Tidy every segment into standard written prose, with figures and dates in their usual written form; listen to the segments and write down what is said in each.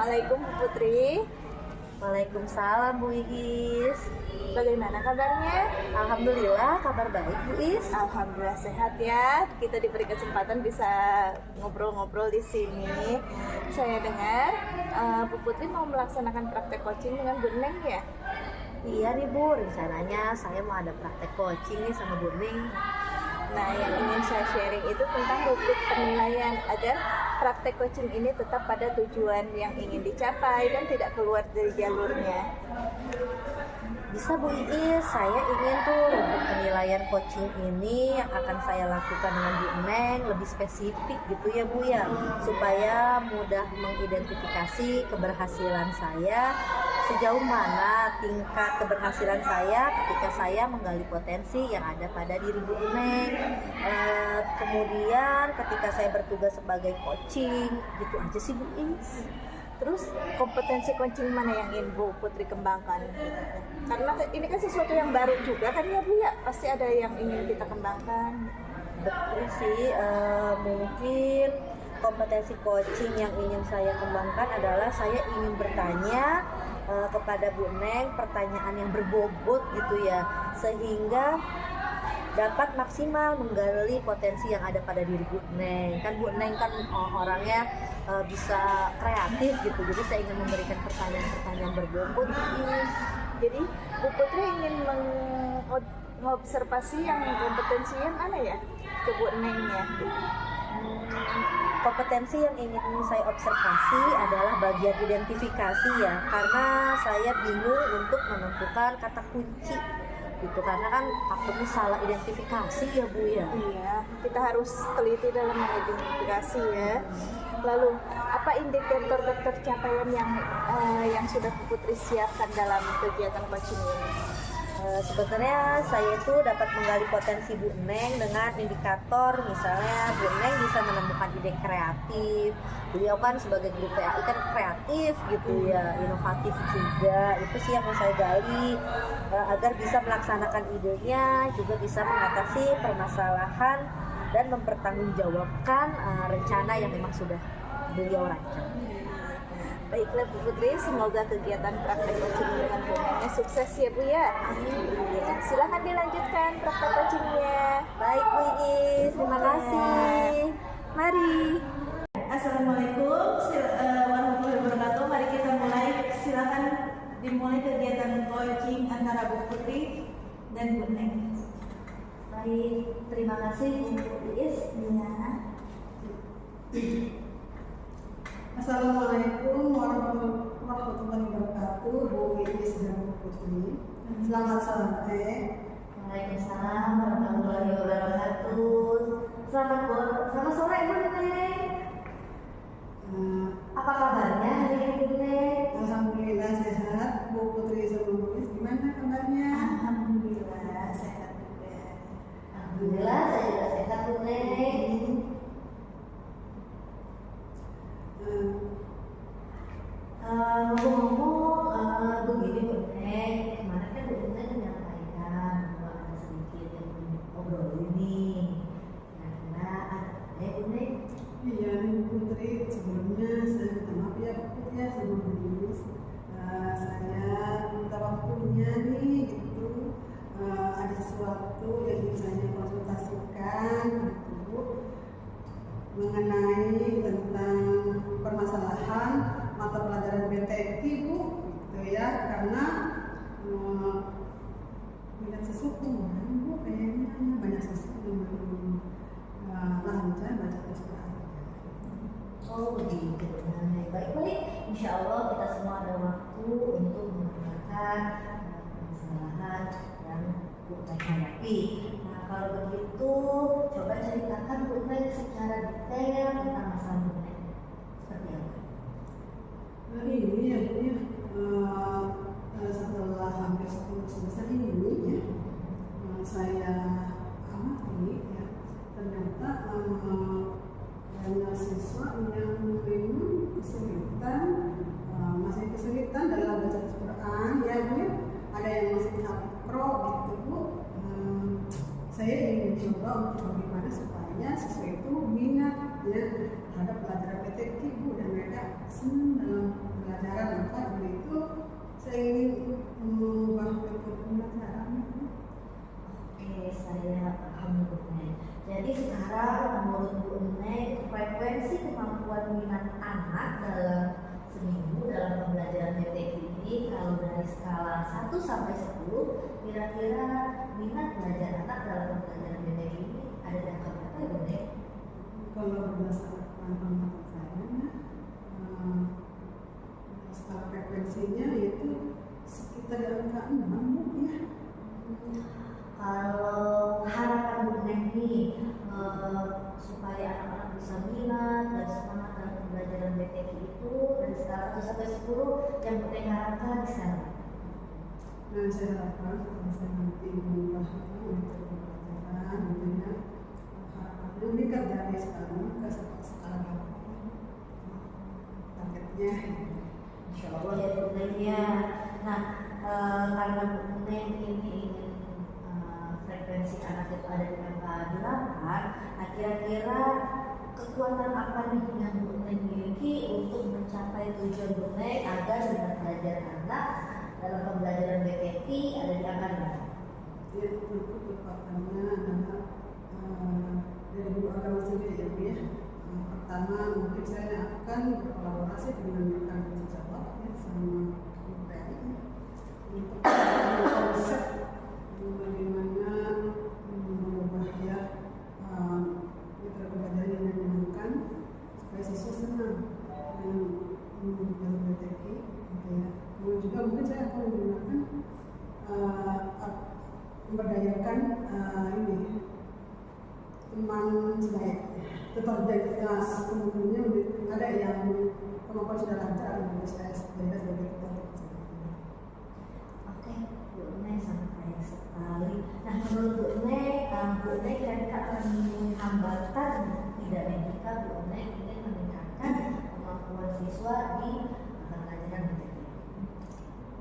Assalamualaikum Bu Putri. Waalaikumsalam Bu Iis. Bagaimana kabarnya? Alhamdulillah kabar baik Bu Iis. Alhamdulillah sehat ya. Kita diberi kesempatan bisa ngobrol-ngobrol di sini. Saya dengar Bu Putri mau melaksanakan praktek coaching dengan Bu Neng ya? Iya nih Bu, rencananya saya mau ada praktek coaching nih sama Bu Neng. Nah, yang ingin saya sharing itu tentang rubrik penilaian agar praktek coaching ini tetap pada tujuan yang ingin dicapai dan tidak keluar dari jalurnya. Bisa Bu Iis, saya ingin tuh rubrik penilaian coaching ini yang akan saya lakukan dengan Bu Neng lebih spesifik gitu ya Bu ya, supaya mudah mengidentifikasi keberhasilan saya, sejauh mana tingkat keberhasilan saya ketika saya menggali potensi yang ada pada diri Bu Neng. Kemudian ketika saya bertugas sebagai coaching, gitu aja sih Bu Iis. Terus kompetensi coaching mana yang ingin Bu Putri kembangkan? Karena ini kan sesuatu yang baru juga kan ya Bu ya, pasti ada yang ingin kita kembangkan. Betul sih, mungkin kompetensi coaching yang ingin saya kembangkan adalah saya ingin bertanya kepada Bu Neng pertanyaan yang berbobot gitu ya, sehingga dapat maksimal menggali potensi yang ada pada diri Bu Neng. Kan Bu Neng kan orangnya bisa kreatif gitu, jadi saya ingin memberikan pertanyaan-pertanyaan berbobot. Jadi Bu Putri ingin mengobservasi yang kompetensi yang mana ya ke Bu Neng ya? Kompetensi yang ingin saya observasi adalah bagian identifikasi ya, karena saya bingung untuk menentukan kata kunci gitu, karena kan takutnya salah identifikasi ya Bu ya. Iya, kita harus teliti dalam mengidentifikasi ya. Lalu apa indikator tercapaian yang sudah Bu Putri siapkan dalam kegiatan coaching ini? Sebenarnya saya itu dapat menggali potensi Bu Neng dengan indikator, misalnya Bu Neng bisa menemukan ide kreatif. Beliau kan sebagai guru PAI kan kreatif gitu ya, inovatif juga. Itu sih yang mau saya gali, agar bisa melaksanakan idenya, juga bisa mengatasi permasalahan dan mempertanggungjawabkan rencana yang memang sudah beliau rancang. Baiklah Bu Putri, semoga kegiatan praktek coaching dengan Bu Nengnya sukses ya Bu ya. Ya, silahkan dilanjutkan praktek coachingnya. Baik Bu Iis, terima kasih. Mari. Assalamualaikum warahmatullahi wabarakatuh. Mari kita mulai. Silakan dimulai kegiatan coaching antara Bu Putri dan Bu Neng. Baik, terima kasih Bu Iis. Assalamualaikum warahmatullahi wabarakatuh, Bu Iis dan Bu Putri. Selamat sore. Waalaikumsalam warahmatullahi wabarakatuh. Selamat sore Bu Neng. Apa kabarnya hari ini Bu Neng? Alhamdulillah sehat. Bu Putri sama Bu Iis gimana kabarnya? Alhamdulillah sehat juga. Alhamdulillah saya juga sehat Bu Neng. Ngomong-ngomong begini Bu Neng, kemarin kan Bu Neng menyampaikan bahwa ada sedikit yang ingin obrolin nih. Nah, Bu Neng. Iya Bu Putri, sebelumnya saya minta maaf ya Bu Putri ya sama Bu Iis. Saya minta waktunya nih gitu. Ada sesuatu yang ingin saya konsultasikan gitu, mengenai tentang permasalahan mata pelajaran BTK Bu, gitu ya, karena melihat sesuatu Bu, kayaknya banyak sesuatu yang belum lancar baca Al-Quran. Oh begitu. Baik-baik. Insya Allah kita semua ada waktu untuk mengerjakan permasalahan yang Bu Neng hadapi. Nah kalau begitu, coba ceritakan Bu Neng secara detail tentang masalah Bu Neng. Seperti apa? Hari ini ya Bu ya, setelah hampir 10 semester ini ya, saya amati ya, ternyata banyak siswa yang memang kesulitan, masih kesulitan dalam baca Al-Quran ya Bu ya. Ada yang masih tahap pro gitu Bu. Saya ingin mencoba untuk bagaimana supaya siswa itu minat ya terhadap pelajaran PTK Bu, dan mereka senang dalam pembelajaran, maka dari itu saya ingin mengubah metode pembelajaran. Oke, saya paham Bu Neng. Jadi sekarang menurut Bu Neng, frekuensi kemampuan minat anak dalam seminggu dalam pembelajaran BTK ini kalau dari skala 1 sampai 10, kira-kira minat belajar anak dalam pembelajaran BTK ini ada di angka berapa ya Bu Neng? Kalau berdasarkan pengamatan saya, skala frekuensinya itu sekitar di angka 6 ya. Kalau harapan Bu Neng nih supaya anak-anak bisa minat dan semangat dalam pembelajaran BTK itu dari skala 1 sampai 10 yang Bu Neng harapkan di sana. Nah, saya harapkan kalau saya nanti mengubah metode pembelajaran, tentunya harapannya meningkat dari sekarang ke skala targetnya. Insya Allah ya Bu Neng ya. Nah, karena Bu Neng ini ingin frekuensi anak itu ada di angka 8, nah kira-kira kekuatan apa nih yang Bu Neng miliki untuk mencapai tujuan Bu Neng agar minat belajar anak dalam pembelajaran BTK ada di angka 5? Ya, tentu kekuatannya adalah dari guru agama sendiri ya Bu ya. Pertama, mungkin saya akan berkolaborasi dengan tanggung jawab ya sama UPI untuk konsep bagaimana mengubah ya metode pembelajaran yang menyenangkan supaya siswa senang dengan BTK gitu ya. Kemudian juga mungkin saya akan menggunakan memberdayakan ini teman saya tetap jadi teman-temannya ada yang kemampuan sudah lancar dan saya sebagai tutor. Oke, Bu Neng sangat baik sekali. Nah, menurut Bu Neng kira-kira akan menemui hambatan tidak jika Bu Neng ingin meningkatkan kemampuan siswa di pembelajaran BTK?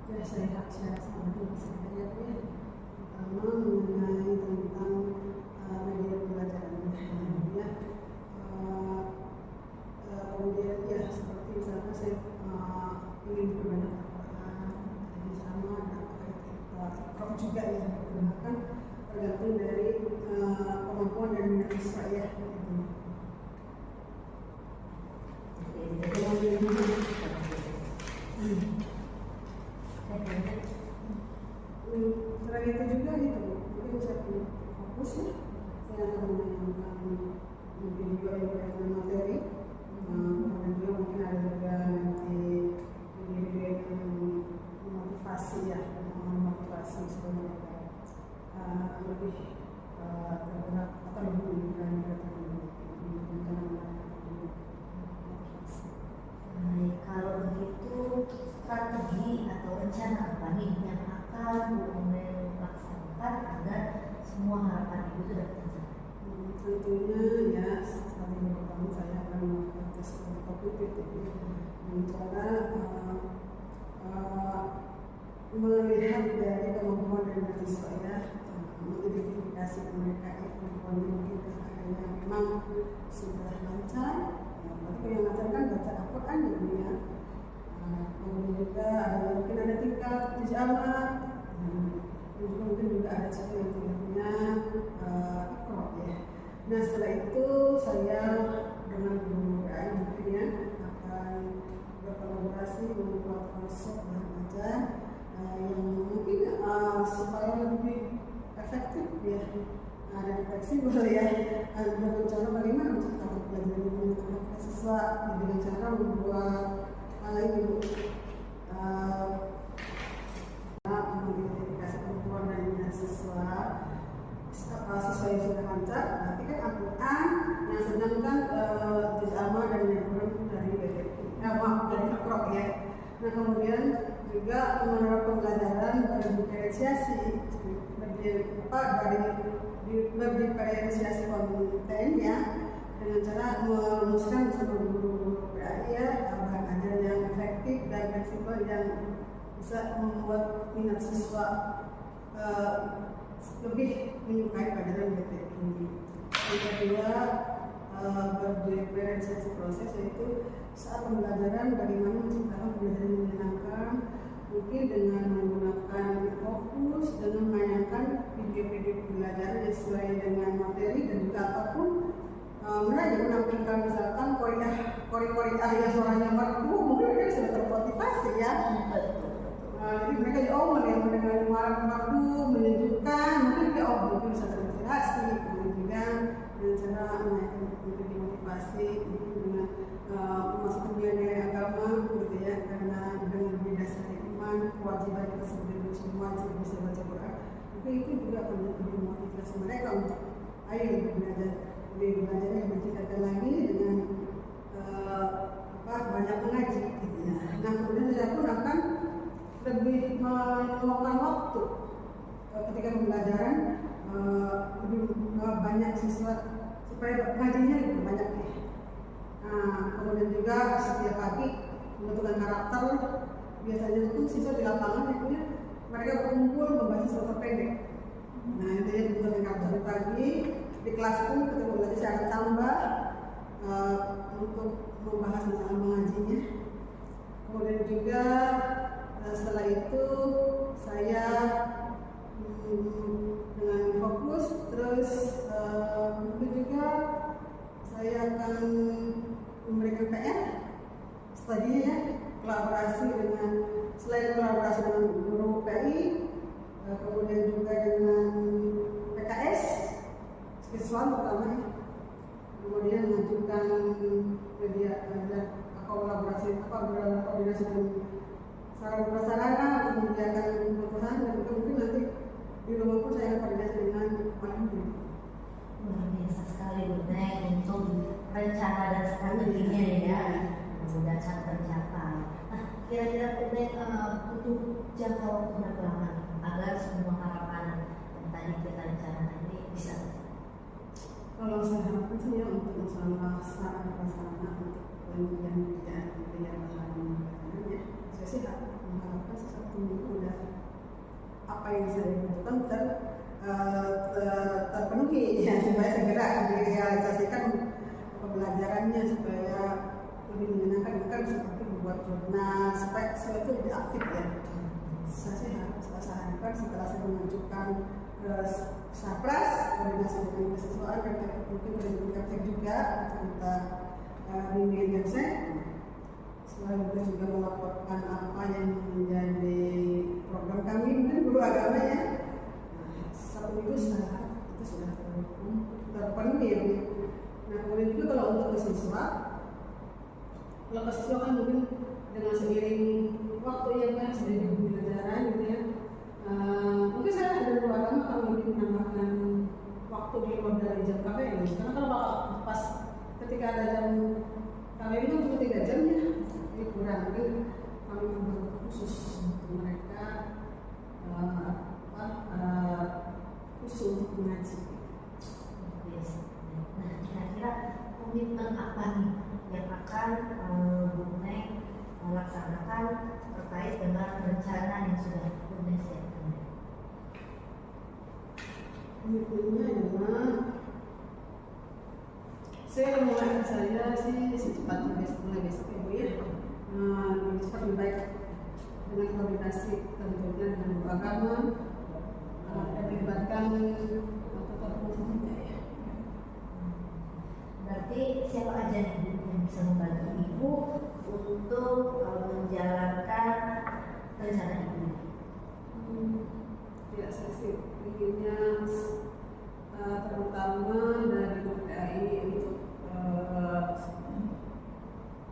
Ya, saya rasa nanti bisa saya pertama mengenai tentang media pembelajaran ya. Kemudian ya seperti misalnya saya ingin berbanyak jadi sama kok juga yang digunakan tergantung dari kemampuan dan minat siswa ya. Selain itu juga gitu, mungkin saya punya fokus ya, saya akan menanyakan video yang berkaitan materi, kemudian juga mungkin ada juga nanti video yang memotivasi ya, memotivasi supaya mereka lebih bergerak atau lebih meningkatkan motivasi. Baik, kalau begitu strategi atau rencana apa nih yang akan Bu Neng laksanakan agar semua harapan Ibu itu dapat tercapai? Tentunya ya seperti yang pertama saya akan melakukan tes kognitif dengan cara melihat dari kemampuan dari mahasiswa ya, mengidentifikasi mereka kemampuannya mungkin yang memang sudah lancar. Berarti yang lancar kan baca Al-Quran ya. Kemudian juga mungkin ada tingkat hijabah, mungkin juga ada satu yang tidak punya ikro ya. Nah setelah itu saya dengan guru PAI mungkin ya akan berkolaborasi membuat konsep bahan ajar yang mungkin supaya lebih efektif ya dan fleksibel ya, dengan cara bagaimana menciptakan pelajaran yang menyenangkan siswa dengan cara membuat mengidentifikasi kemampuan dari minat siswa yang sudah lancar, nanti kan Al-Quran yang sedang kan juz amma dan yang belum dari BTK, dari Akrok ya. Nah kemudian juga mengenai pembelajaran berdiferensiasi, berdiferensiasi konten ya, dengan cara merumuskan bersama guru PAI ya bahan ajar yang efektif dan fleksibel yang bisa membuat minat siswa lebih menyukai pelajaran BTK ini. Yang kedua berdiferensiasi proses, yaitu saat pembelajaran bagaimana menciptakan pembelajaran yang menyenangkan, mungkin dengan menggunakan fokus, dengan mainkan video-video pembelajaran yang sesuai dengan materi, dan juga ataupun mereka menampilkan misalkan kori-kori yang suaranya merdu, mungkin mereka bisa termotivasi ya. Jadi mereka mendengar merdu menyejukkan, mungkin mungkin bisa terinspirasi, kemudian juga dengan cara menaikkan motivasi dengan masuk nilai agama gitu ya, karena dengan berdasarkan iman kewajiban kita sebagai muslim wajib bisa baca Quran, maka itu juga akan menjadi motivasi mereka untuk ayo lebih belajar yang meningkatkan lagi dengan banyak mengaji gitu ya. Nah kemudian saya pun akan lebih meluangkan waktu ketika pembelajaran, lebih banyak siswa supaya ngajinya lebih banyak ya. Kemudian juga setiap pagi membentukkan karakter, biasanya itu siswa di lapangan itu ya, mereka berkumpul membaca surat pendek. Nah intinya membentukkan karakter pagi di kelas pun ketika belajar saya akan tambah untuk membahas tentang mengajinya. Kemudian juga setelah itu saya dengan fokus terus mungkin juga saya akan memberikan PR studinya ya, kolaborasi dengan selain kolaborasi dengan guru PI, kemudian juga dengan PKS siswa pertama ya, kemudian mengajukan media kolaborasi koordinasi dengan sarana prasarana untuk menyediakan kebutuhan, dan juga mungkin nanti di rumah pun saya koordinasi dengan Pak. Luar biasa sekali Bu Neng untuk rencana dan strateginya ya, mudah-mudahan tercapai. Nah, kira-kira Bu Neng butuh jangka waktu berapa lama agar semua harapan yang tadi kita rencanakan ini bisa? Kalau saya harapkan sih ya untuk masalah sarana prasarana untuk yang ya, saya sih mengharapkan satu minggu udah apa yang saya butuhkan terpenuhi ya, supaya segera direalisasikan pembelajarannya supaya lebih menyenangkan, kan seperti membuat jurnal supaya saya itu lebih aktif ya. Saya sih harapkan setelah saya mengajukan Sapras koordinasi dengan kesiswaan, mungkin dengan juga kita bimbingan saya selalu juga melaporkan apa yang menjadi program kami, mungkin guru agama ya. Satu minggu itu sudah terpenuhi ya. Nah kemudian juga kalau untuk siswa kan mungkin dengan seiring waktu yang kan seiring pembelajaran gitu ya, mungkin saya ada guru agama kalau ingin menambahkan waktu di luar dari jam KPM, karena kalau pas ketika ada jam KPM itu cuma 3 jam ya, jadi kurang. Mungkin kami membuat khusus untuk mereka khusus untuk mengaji. Nah, kira-kira komitmen apa nih yang akan Bu Neng laksanakan terkait dengan rencana yang sudah Bu Neng siapkan? Komitmennya adalah saya sih secepatnya mulai besok ya Bu ya, lebih cepat lebih baik dengan koordinasi tentunya dengan guru agama dan melibatkan tokoh juga ya. Berarti siapa aja nih yang bisa membantu Ibu untuk menjalankan rencana Ibu? Ya saya sih inginnya terutama dari KPI untuk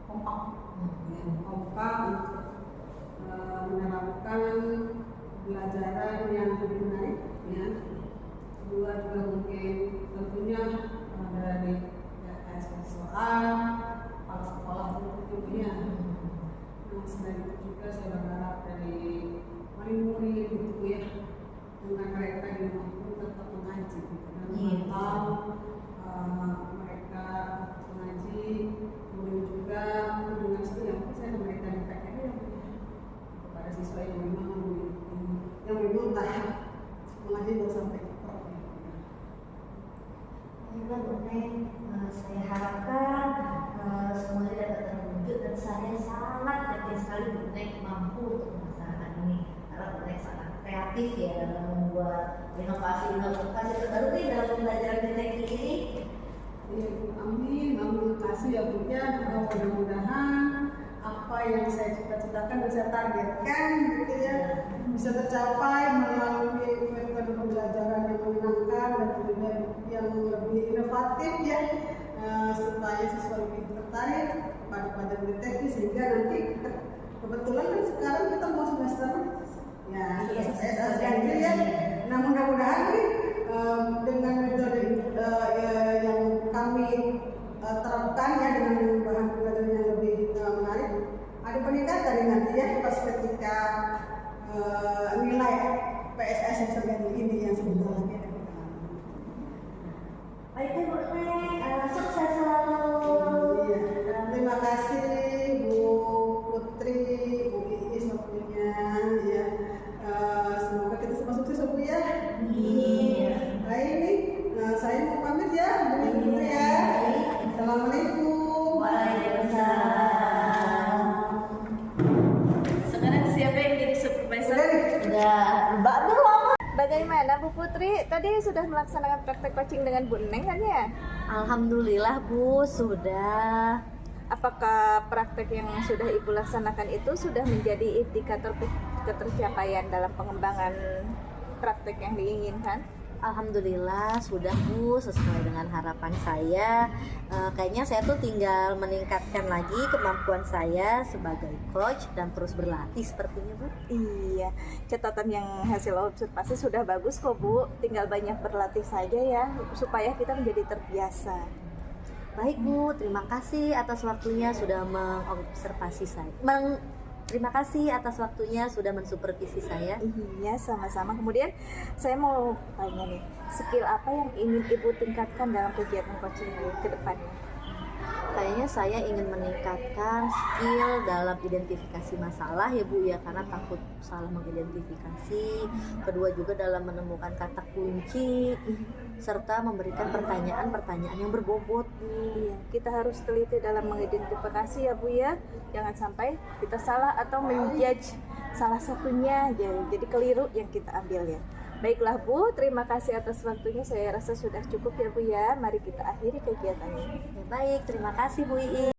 kompak untuk menerapkan pelajaran yang lebih menarik ya. Kedua juga mungkin tentunya dari soal kepala sekolah tentunya. Nah selain itu juga saya berharap dari murid-murid gitu ya, dengan mereka yang mampu tetap mengaji gitu, dan memantau mereka mengaji, kemudian juga dengan yang saya memberikan PKR kepada siswa yang memang tahap mengaji sampai Baik, Bu Neng. Saya harapkan semuanya dapat terwujud dan saya sangat yakin sekali Bu Neng mampu untuk melaksanakan ini karena Bu Neng sangat kreatif ya dalam membuat inovasi terbaru nih dalam pembelajaran di teknik ini. Ya, amin, terima kasih ya Bu ya. Mudah-mudahan apa yang saya cita-citakan dan saya targetkan gitu ya bisa tercapai melalui metode pembelajaran yang menyenangkan dan tentunya yang lebih inovatif ya, supaya siswa lebih tertarik pada pelajaran teknik sehingga nanti kebetulan kan sekarang kita mau semester ya semester ganjil ya. Nah mudah-mudahan nih dengan metode yang kami terapkan ya dengan bahan pembelajaran yang lebih menarik, ada peningkatan nanti ya pas ketika nilai PSS yang terganti ini yang sebentar lagi ada kita. Baik Bu Neng, sukses selalu. Iya. Terima kasih Bu Putri, Bu Iis waktunya ya. Semoga kita semua sukses Bu ya. Iya. Baik nih, saya mau pamit ya Bu Putri ya. Assalamualaikum. Waalaikumsalam. Sekarang siapa yang jadi supervisor? Udah, Mbak belum. Bagaimana Bu Putri? Tadi sudah melaksanakan praktek coaching dengan Bu Neng kan ya? Alhamdulillah Bu, sudah. Apakah praktek yang sudah Ibu laksanakan itu sudah menjadi indikator ketercapaian dalam pengembangan praktek yang diinginkan? Alhamdulillah sudah Bu, sesuai dengan harapan saya. Kayaknya saya tuh tinggal meningkatkan lagi kemampuan saya sebagai coach dan terus berlatih sepertinya Bu. Iya, catatan yang hasil observasi sudah bagus kok Bu. Tinggal banyak berlatih saja ya, supaya kita menjadi terbiasa. Baik Bu, terima kasih atas waktunya sudah mengobservasi saya. Terima kasih atas waktunya sudah mensupervisi saya. Iya, sama-sama. Kemudian saya mau tanya nih, skill apa yang ingin Ibu tingkatkan dalam kegiatan coaching ini ke depannya? Kayaknya saya ingin meningkatkan skill dalam identifikasi masalah ya Bu ya, karena takut salah mengidentifikasi. Kedua juga dalam menemukan kata kunci serta memberikan pertanyaan-pertanyaan yang berbobot Bu. Iya, kita harus teliti dalam mengidentifikasi ya Bu ya. Jangan sampai kita salah atau menjudge salah satunya jadi keliru yang kita ambil ya. Baiklah Bu, terima kasih atas waktunya. Saya rasa sudah cukup ya Bu ya. Mari kita akhiri kegiatan ini. Baik, terima kasih Bu Ii.